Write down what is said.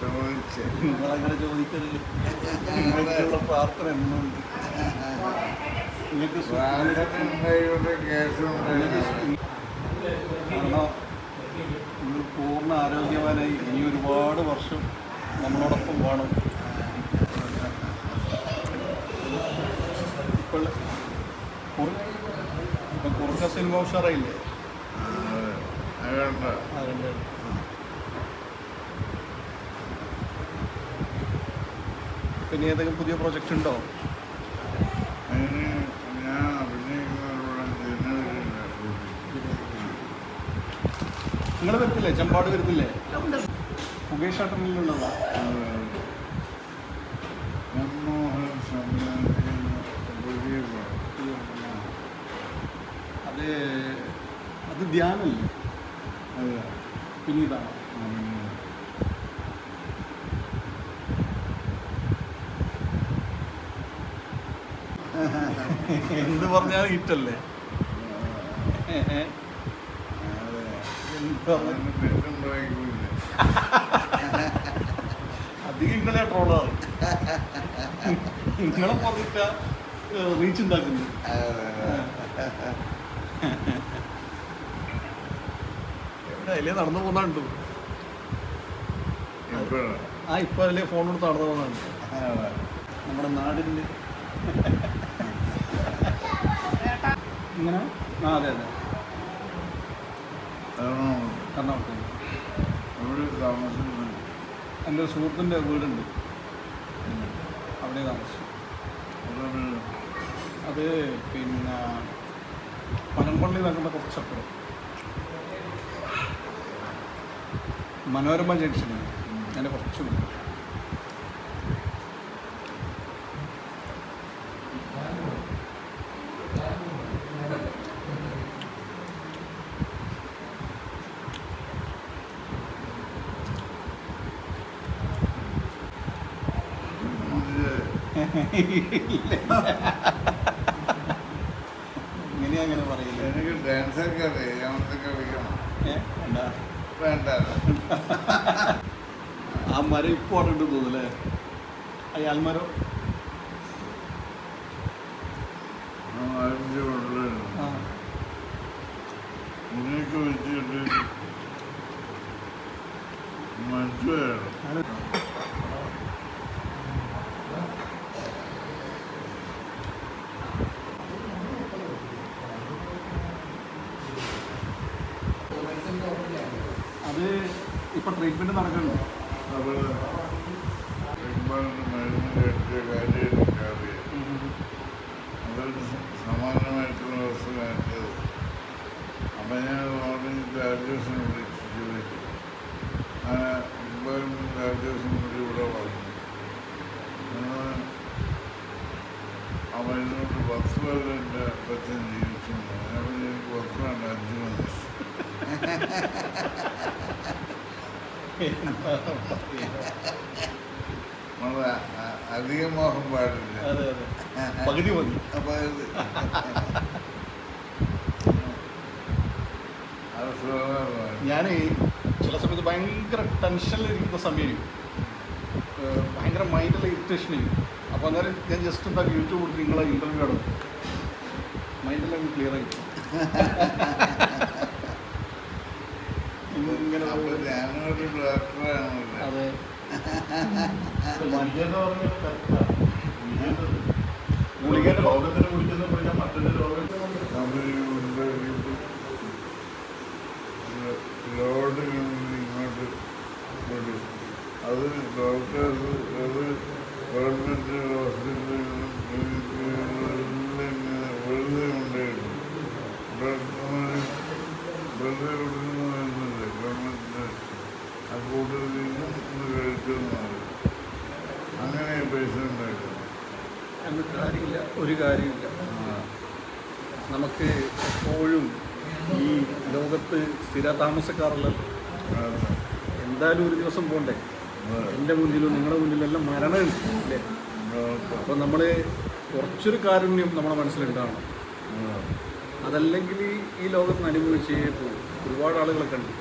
നിങ്ങളങ്ങനെ ചോദിക്കരുത്. നിങ്ങൾക്കുള്ള പ്രാർത്ഥന എന്നുണ്ട്. നിങ്ങൾക്ക് കാരണം നിങ്ങൾ പൂർണ്ണ ആരോഗ്യവാനായി ഇനി ഒരുപാട് വർഷം നമ്മളോടൊപ്പം വേണം. ഇപ്പോൾ കുറുക്ക സിനിമ ഉഷാറായില്ലേ? പിന്നെ ഏതെങ്കിലും പുതിയ പ്രൊജക്റ്റ് ഉണ്ടോ? നിങ്ങൾ വരത്തില്ലേ? ചെമ്പാട് വരത്തില്ലേ? മുകേഷ് ഏട്ടനിലുള്ളതാ. അത് ധ്യാനല്ലേ? പിന്നെ ഇതാണ് എന്ത് പറഞ്ഞാലും ഹിറ്റല്ലേ? അധികം ഇങ്ങളെ ട്രോളാണ്. നിങ്ങളെ പറഞ്ഞിട്ട റീച്ച് ഉണ്ടാക്കുന്നു. എവിടെ നടന്നു പോകുന്നുണ്ടോ? ഇപ്പൊ അല്ലേ ഫോൺ കൊടുത്ത് നടന്നു പോകുന്നുണ്ട്. നമ്മുടെ നാടിൻ്റെ ഇങ്ങനെ അതെ അതെ എറണാകുളത്ത് എൻ്റെ ഒരു സുഹൃത്തിൻ്റെ വീടുണ്ട്, അവിടെ താമസിച്ചു. അത് പിന്നെ പനമ്പള്ളി നടക്കുന്ന കുറച്ചപ്പുറം മനോരമ ജംഗ്ഷനിൽ അതിൻ്റെ കുറച്ച് ഇങ്ങനെ അങ്ങനെ പറയില്ല. എനിക്ക് ഡാൻസൊക്കെ വേണ്ട. ആ മരം ഇപ്പോൾ അവിടെ ഉണ്ടെന്ന് തോന്നുന്നല്ലേ? അയാൾമരം ഇങ്ങനെയൊക്കെ വെച്ചിട്ട് മനസ്സിലായോ? അത് ഇപ്പം ട്രീറ്റ്മെൻറ്റ് നടക്കുന്നുണ്ട്. അതൊരു സമാനമായിട്ടുള്ള വസ്തു കാണിച്ചത്. അപ്പം ഞാൻ ഓർഡിന് രാജേഷൻ വിളിച്ച് ചോദിച്ചു. രാജേഷൻ കൂടി ഇവിടെ വന്നു. അവനോട് 10 കൊല്ലം എൻ്റെ അപ്പച്ചൻ ജീവിച്ചു. അപ്പം എനിക്ക് 10 വേണ്ട 5 മതി. നമ്മള് അധികം മോഹം പാടില്ല, പകുതി മതി. ഞാൻ ചില സമയത്ത് ഭയങ്കര ടെൻഷനിലിരിക്കുന്ന സമയം, ഭയങ്കര മൈൻഡിൽ ഇറിറ്റേഷൻ ചെയ്യും. അപ്പോൾ അന്നേരം ഞാൻ ജസ്റ്റ് എന്താ യൂട്യൂബ് കൊടുത്ത് നിങ്ങളെ ഇൻ്റർവ്യൂ നടത്തും, മൈൻഡിലങ്ങ് ക്ലിയർ ആയി. ഇങ്ങനെ ഞാനൊരു ഡോക്ടറാണ്. അതെ, ഗുളികേൻ്റെ രോഗത്തിന് കുടിക്കുന്ന മറ്റൊരു രോഗം ലോഡ് ഇങ്ങോട്ട് വരും. അത് ഡോക്ടേഴ്സ് അത് ഗവൺമെൻറ് ഹോസ്പിറ്റലുകളിലും വെറുതെ കൊണ്ടുപോയിരുന്നു. ഡോക്ടർമാർ വെറുതെ കൊടുക്കുന്ന മരുന്നില്ല, ഗവൺമെൻറ്റിൻ്റെ ആ കൂടുതൽ ഒന്ന് കഴിച്ചെന്നാണ്. അങ്ങനെ പൈസ ഉണ്ടായിരുന്നു. എന്നിട്ട് കാര്യമില്ല, ഒരു കാര്യമില്ല. നമുക്ക് എപ്പോഴും ഈ ലോകത്ത് സ്ഥിരതാമസക്കാരല്ലല്ലോ. എന്തായാലും ഒരു ദിവസം പോകണ്ടേ? എൻ്റെ മുന്നിലും നിങ്ങളുടെ മുന്നിലെല്ലാം മരണമുണ്ട് അല്ലേ? അപ്പോൾ നമ്മൾ കുറച്ചൊരു കാരുണ്യം നമ്മുടെ മനസ്സിലുണ്ടാവണം. അതല്ലെങ്കിൽ ഈ ലോകത്ത് അനുഭവിച്ചേ പോകും. ഒരുപാട് ആളുകളൊക്കെ ഉണ്ട്.